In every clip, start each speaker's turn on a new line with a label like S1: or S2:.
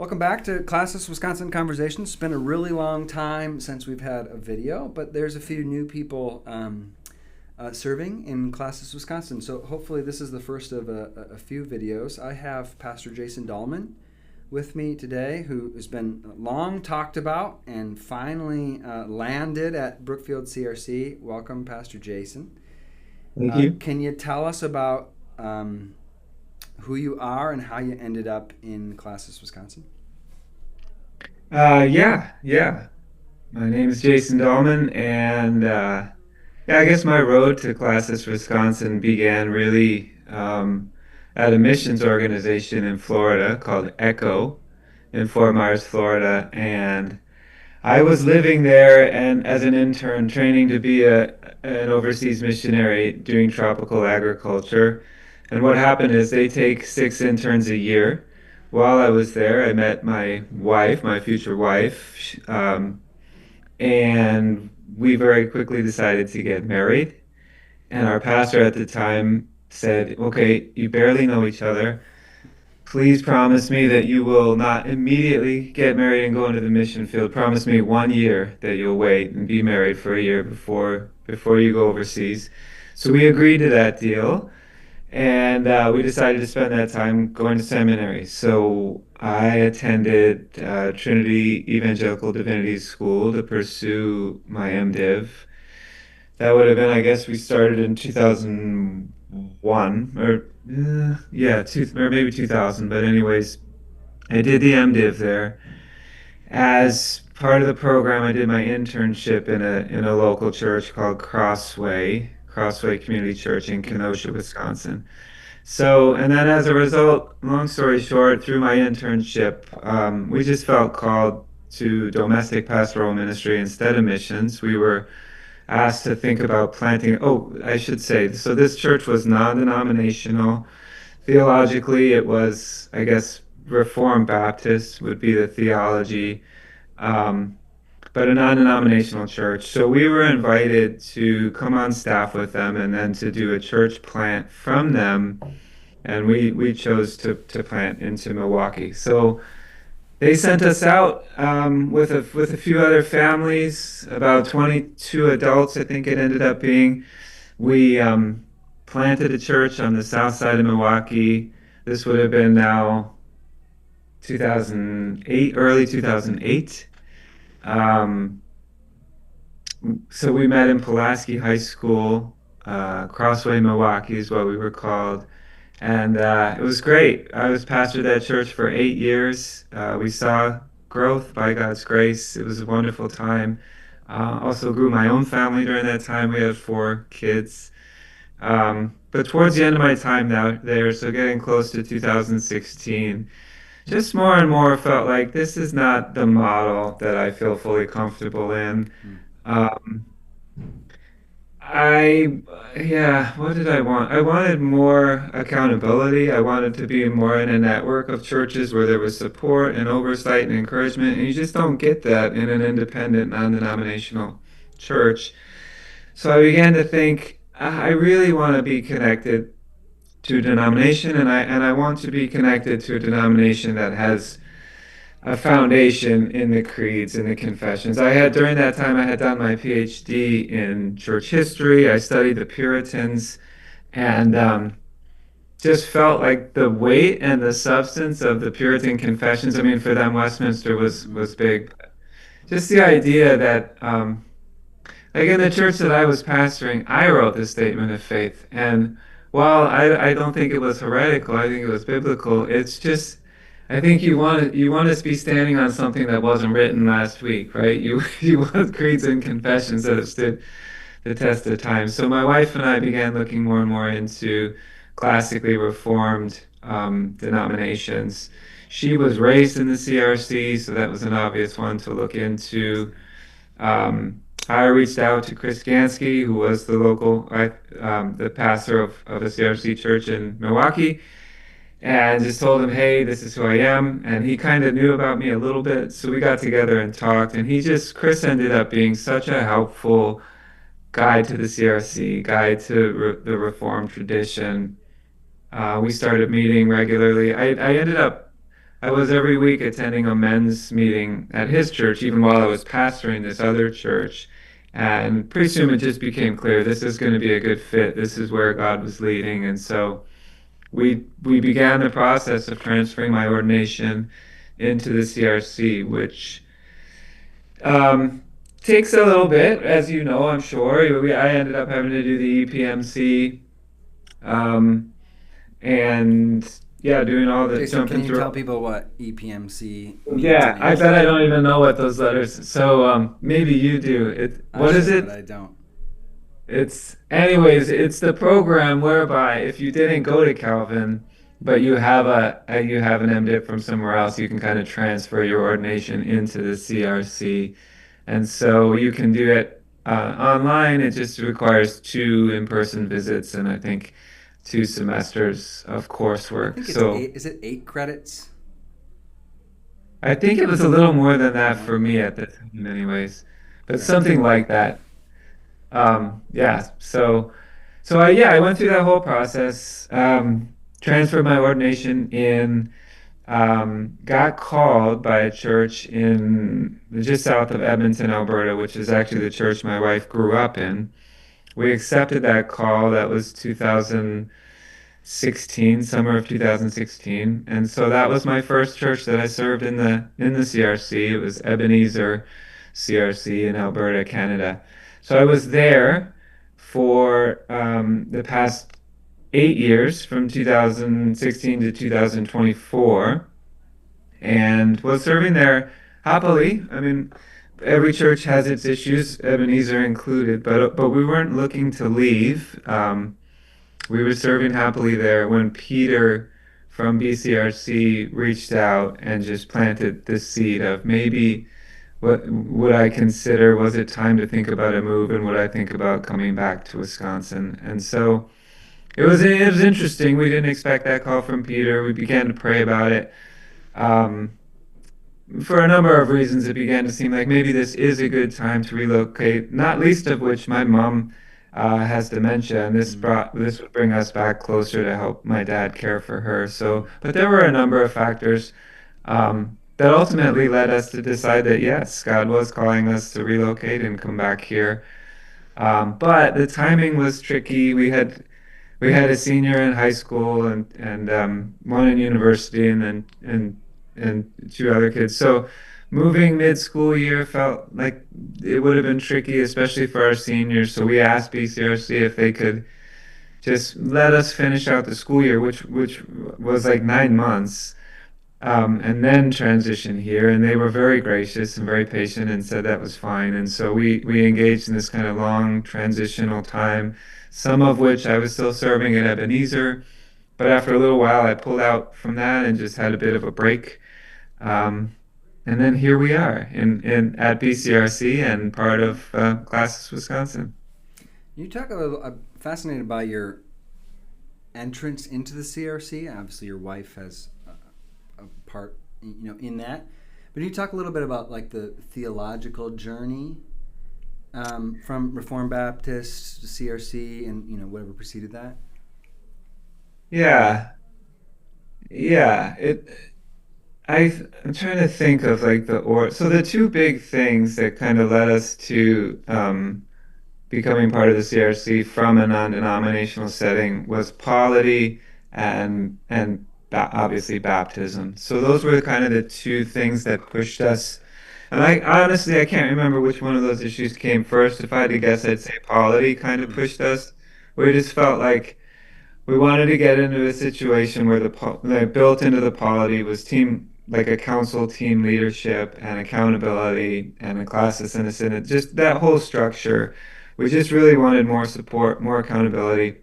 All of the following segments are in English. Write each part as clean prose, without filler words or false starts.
S1: Welcome back to Classis Wisconsin Conversations. It's been a really long time since we've had a video, but there's a few new people serving in Classis Wisconsin. So hopefully this is the first of a few videos. I have Pastor Jason Dahlman with me today, who has been long talked about and finally landed at Brookfield CRC. Welcome, Pastor Jason.
S2: Thank you.
S1: Can you tell us about who you are and how you ended up in Classis, Wisconsin?
S2: Yeah. My name is Jason Dahlman, and yeah, I guess my road to Classis, Wisconsin began really at a missions organization in Florida called ECHO in Fort Myers, Florida, and I was living there and as an intern training to be an overseas missionary doing tropical agriculture. And what happened is they take 6 interns a year. While I was there, I met my wife, my future wife, and we very quickly decided to get married. And our pastor at the time said, "Okay, you barely know each other. Please promise me that you will not immediately get married and go into the mission field. Promise me 1 year that you'll wait and be married for a year before you go overseas." So we agreed to that deal, and we decided to spend that time going to seminary. So I attended Trinity Evangelical Divinity School to pursue my MDiv. That would have been, I guess, we started in 2001 or yeah, or maybe 2000. But anyways, I did the MDiv there. As part of the program, I did my internship in a local church called Crossway Community Church in Kenosha, Wisconsin. So, and then as a result, long story short, through my internship, we just felt called to domestic pastoral ministry instead of missions. We were asked to think about planting. Oh, I should say, so this church was non-denominational. Theologically, it was, I guess, Reformed Baptist would be the theology, um, but a non-denominational church. So we were invited to come on staff with them and then to do a church plant from them. And we chose to plant into Milwaukee. So they sent us out with a few other families, about 22 adults, I think it ended up being. We planted a church on the south side of Milwaukee. This would have been now 2008, early 2008. Um, so we met in Pulaski High School. Crossway Milwaukee is what we were called. And it was great. I was pastor of that church for 8 years. We saw growth by God's grace. It was a wonderful time. Also grew my own family during that time. We had 4 kids. But towards the end of my time now there, so getting close to 2016, just more and more felt like this is not the model that I feel fully comfortable in.
S1: Hmm.
S2: Um, I, yeah, what did I want? I wanted more accountability. I wanted to be more in a network of churches where there was support and oversight and encouragement, and you just don't get that in an independent, non-denominational church. So I began to think, I really want to be connected to a denomination, and I want to be connected to a denomination that has a foundation in the creeds and the confessions. I had during that time I had done my PhD in church history. I studied the Puritans, and just felt like the weight and the substance of the Puritan confessions. I mean, for them, Westminster was big. Just the idea that, like in the church that I was pastoring, I wrote the statement of faith, and while I don't think it was heretical, I think it was biblical. It's just I think you want to be standing on something that wasn't written last week, right? You want creeds and confessions that have stood the test of time. So my wife and I began looking more and more into classically reformed denominations. She was raised in the CRC, so that was an obvious one to look into. I reached out to Chris Gansky, who was the pastor of a CRC church in Milwaukee, and just told him, hey, this is who I am. And he kind of knew about me a little bit. So we got together and talked. And Chris ended up being such a helpful guide to the CRC, guide to the Reformed tradition. We started meeting regularly. I ended up I was every week attending a men's meeting at his church, even while I was pastoring this other church. And pretty soon it just became clear this is going to be a good fit. This is where God was leading. And so we began the process of transferring my ordination into the CRC, which um, takes a little bit, as you know, I'm sure. I ended up having to do the EPMC, um, and yeah, doing all the
S1: Jason, can
S2: jumping
S1: you
S2: through.
S1: tell people what EPMC means
S2: Yeah,
S1: and
S2: I
S1: is?
S2: bet I don't even know what those letters. So maybe you do.
S1: I
S2: What is
S1: should, but
S2: it?
S1: I don't.
S2: It's the program whereby if you didn't go to Calvin, but you have an MDiv from somewhere else, you can kind of transfer your ordination into the CRC, and so you can do it online. It just requires two in-person visits, and I think 2 semesters of
S1: I
S2: coursework.
S1: think it's
S2: So
S1: eight. Is it 8 credits?
S2: I think it was a little more than that
S1: More
S2: for
S1: than
S2: me
S1: that?
S2: at the time, anyways, but
S1: Fair enough.
S2: something like that. Yeah. So I went through that whole process, transferred my ordination in, got called by a church in just south of Edmonton, Alberta, which is actually the church my wife grew up in. We accepted that call. That was 2016, summer of 2016, and so that was my first church that I served in the CRC. It was Ebenezer CRC in Alberta, Canada. So I was there for the past 8 years, from 2016 to 2024, and was serving there happily. I mean, every church has its issues, Ebenezer included, but we weren't looking to leave. We were serving happily there when Peter from BCRC reached out and just planted this seed of maybe what would I consider, was it time to think about a move, and would I think about coming back to Wisconsin? And so it was interesting. We didn't expect that call from Peter. We began to pray about it. Um, for a number of reasons, it began to seem like maybe this is a good time to relocate, not least of which my mom has dementia, and
S1: Mm.
S2: this would bring us back closer to help my dad care for her. So, but there were a number of factors that ultimately led us to decide that yes, God was calling us to relocate and come back here. But the timing was tricky. We had a senior in high school and one in university, and two other kids. So moving mid-school year felt like it would have been tricky, especially for our seniors. So we asked BCRC if they could just let us finish out the school year, which was like 9 months, and then transition here. And they were very gracious and very patient and said that was fine. And so we engaged in this kind of long transitional time, some of which I was still serving at Ebenezer. But after a little while, I pulled out from that and just had a bit of a break. Um, and then here we are in at BCRC and part of Classis, Wisconsin.
S1: You talk a little. I'm fascinated by your entrance into the CRC. Obviously, your wife has a part, in that. But can you talk a little bit about like the theological journey from Reformed Baptist to CRC and whatever preceded that?
S2: Yeah, yeah. I'm trying to think of like so the two big things that kind of led us to becoming part of the CRC from a non-denominational setting was polity and obviously baptism. So those were kind of the two things that pushed us. And I honestly I can't remember which one of those issues came first. If I had to guess, I'd say polity kind of
S1: Mm.
S2: pushed us. We just felt like we wanted to get into a situation where like built into the polity was team, like a council team leadership and accountability and a classis and a synod, just that whole structure. We just really wanted more support, more accountability,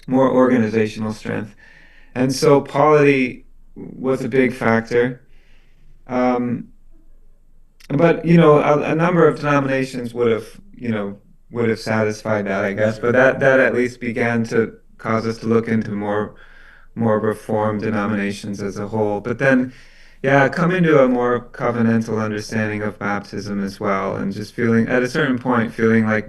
S2: more organizational strength. And so polity was a big factor. Um, but a number of denominations would have satisfied that, I guess. But
S1: Sure.
S2: that at least began to cause us to look into more reformed denominations as a whole. But then, yeah, coming to a more covenantal understanding of baptism as well, and just feeling at a certain point, feeling like,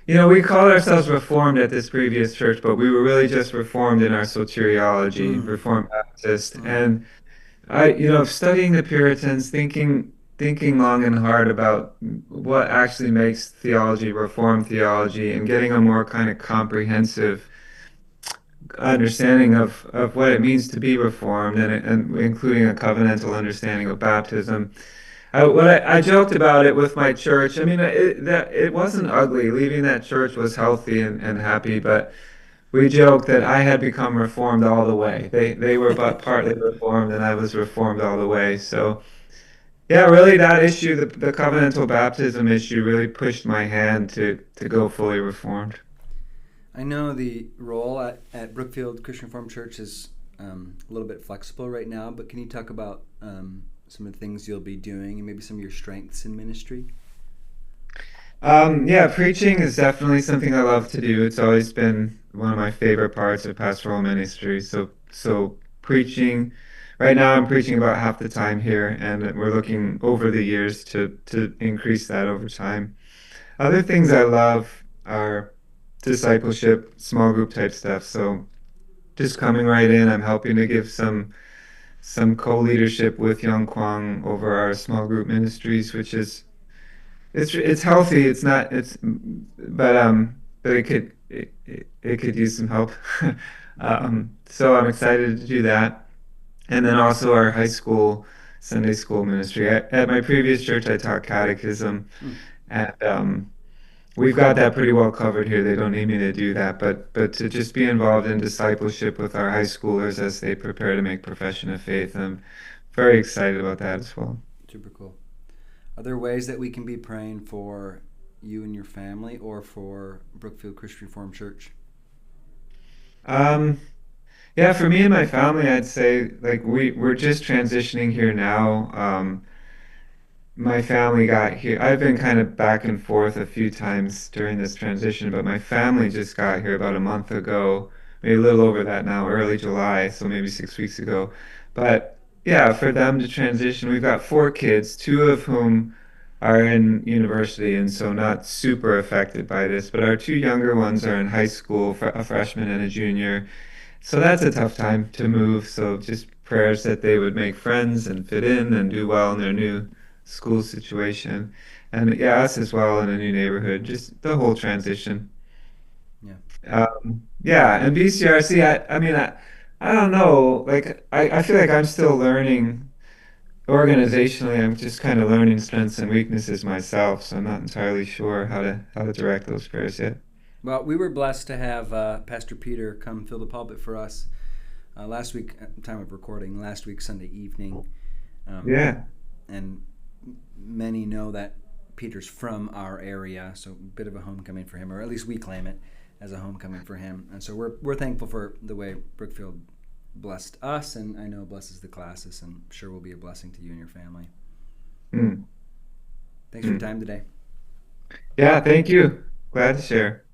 S2: we called ourselves reformed at this previous church, but we were really just reformed in our soteriology,
S1: Mm.
S2: Reformed Baptist.
S1: Mm.
S2: And Studying the Puritans, thinking long and hard about what actually makes theology Reformed theology, and getting a more kind of comprehensive understanding of what it means to be Reformed, and including a covenantal understanding of baptism. I joked about it with my church. I mean, it wasn't ugly. Leaving that church was healthy and happy, but we joked that I had become reformed all the way. They were but partly reformed, and I was reformed all the way. So yeah, really that issue, the covenantal baptism issue, really pushed my hand to go fully reformed.
S1: I know the role at Brookfield Christian Reformed Church is a little bit flexible right now, but can you talk about some of the things you'll be doing and maybe some of your strengths in ministry?
S2: Yeah, preaching is definitely something I love to do. It's always been one of my favorite parts of pastoral ministry. So preaching, right now I'm preaching about half the time here, and we're looking over the years to increase that over time. Other things I love are discipleship, small group type stuff. So just coming right in, I'm helping to give some co-leadership with Young Kwang over our small group ministries, which is it's healthy. It's not it's but it could use some help. So I'm excited to do that. And then also our high school Sunday school ministry. At my previous church, I taught catechism,
S1: Hmm.
S2: and we've got that pretty well covered here. They don't need me to do that, but to just be involved in discipleship with our high schoolers as they prepare to make profession of faith, I'm very excited about that as well.
S1: Super cool. Are there ways that we can be praying for you and your family or for Brookfield Christian Reformed Church?
S2: Um, yeah, for me and my family, I'd say like we're just transitioning here now. My family got here. I've been kind of back and forth a few times during this transition, but my family just got here about a month ago, maybe a little over that now, early July, so maybe 6 weeks ago. But yeah, for them to transition, we've got four kids, two of whom are in university and so not super affected by this, but our two younger ones are in high school, a freshman and a junior. So that's a tough time to move. So just prayers that they would make friends and fit in and do well in their new school situation. And yeah, us as well in a new neighborhood, just the whole transition.
S1: Yeah.
S2: Yeah, and BCRC, I don't know. Like, I feel like I'm still learning organizationally. I'm just kind of learning strengths and weaknesses myself. So I'm not entirely sure how to direct those prayers yet.
S1: Well, we were blessed to have Pastor Peter come fill the pulpit for us last week, at the time of recording, last week, Sunday evening. Um,
S2: Yeah.
S1: and many know that Peter's from our area, so a bit of a homecoming for him, or at least we claim it as a homecoming for him. And so we're thankful for the way Brookfield blessed us, and I know blesses the classes, and I'm sure will be a blessing to you and your family.
S2: Mm,
S1: Thanks for your
S2: mm.
S1: time today.
S2: Yeah, thank you. Glad to share.